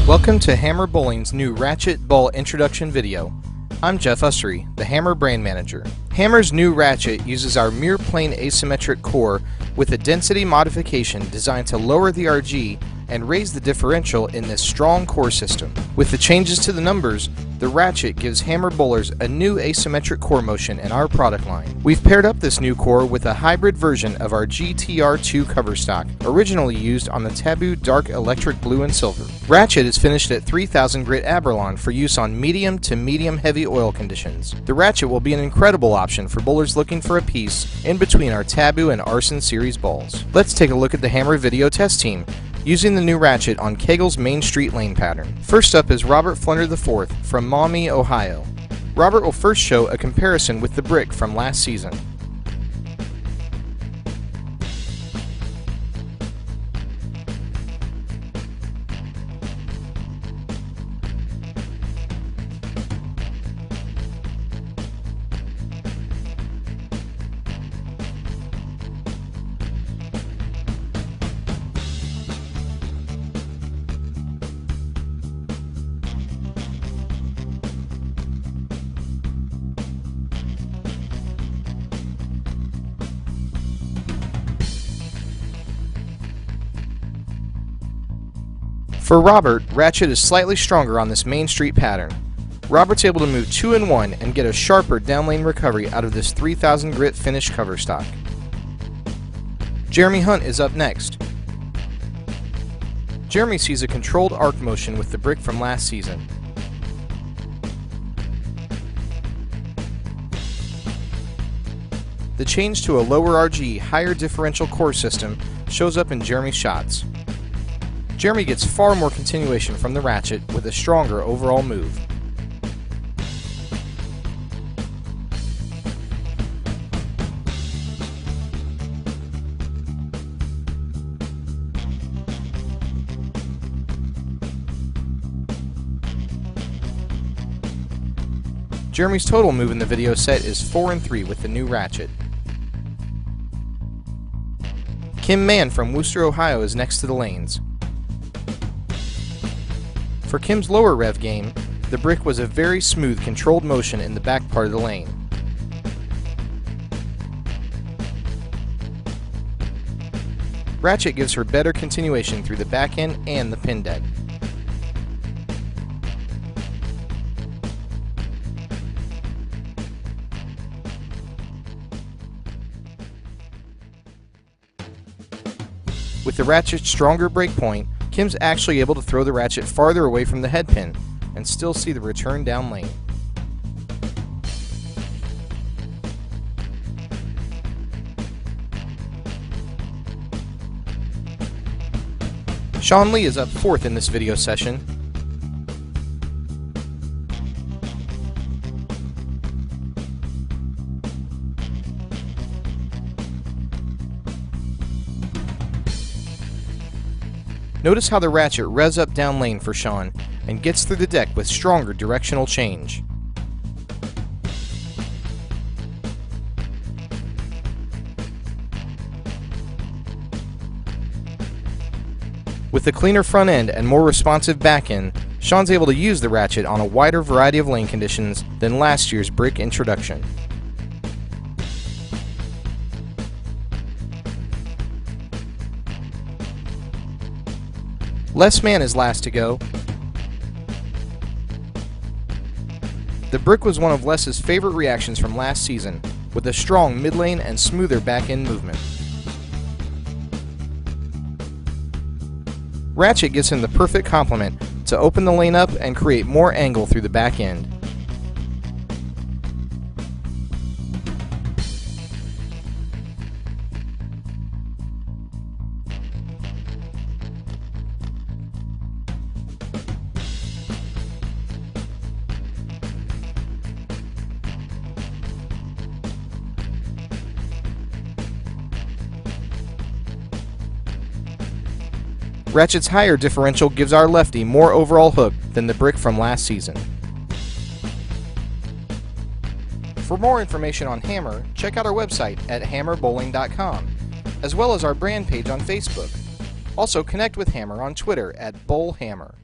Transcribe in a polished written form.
Welcome to Hammer Bowling's new Ratchet Ball introduction video. I'm Jeff Ussery, the Hammer brand manager. Hammer's new Ratchet uses our mirror plane asymmetric core with a density modification designed to lower the RG and raise the differential in this strong core system. With the changes to the numbers, the Ratchet gives Hammer bowlers a new asymmetric core motion in our product line. We've paired up this new core with a hybrid version of our GTR2 cover stock, originally used on the Taboo Dark Electric Blue and Silver. Ratchet is finished at 3000 grit Abralon for use on medium to medium heavy oil conditions. The Ratchet will be an incredible option for bowlers looking for a piece in between our Taboo and Arson series balls. Let's take a look at the Hammer video test team using the new Ratchet on Kegel's Main Street lane pattern. First up is Robert Flunder IV from Maumee, Ohio. Robert will first show a comparison with the brick from last season. For Robert, Ratchet is slightly stronger on this Main Street pattern. Robert's able to move 2 and 1 and get a sharper downlane recovery out of this 3000 grit finish cover stock. Jeremy Hunt is up next. Jeremy sees a controlled arc motion with the brick from last season. The change to a lower RG, higher differential core system shows up in Jeremy's shots. Jeremy gets far more continuation from the Ratchet with a stronger overall move. Jeremy's total move in the video set is 4 and 3 with the new Ratchet. Kim Mann from Wooster, Ohio is next to the lanes. For Kim's lower rev game, the brick was a very smooth, controlled motion in the back part of the lane. Ratchet gives her better continuation through the back end and the pin deck. With the Ratchet's stronger break point, Kim's actually able to throw the Ratchet farther away from the head pin and still see the return down lane. Sean Lee is up 4th in this video session. Notice how the Ratchet revs up down lane for Sean and gets through the deck with stronger directional change. With the cleaner front end and more responsive back end, Sean's able to use the Ratchet on a wider variety of lane conditions than last year's brick introduction. Les Mann is last to go. The brick was one of Les's favorite reactions from last season, with a strong mid lane and smoother back end movement. Ratchet gives him the perfect complement to open the lane up and create more angle through the back end. Ratchet's higher differential gives our lefty more overall hook than the brick from last season. For more information on Hammer, check out our website at hammerbowling.com, as well as our brand page on Facebook. Also connect with Hammer on Twitter at BowlHammer.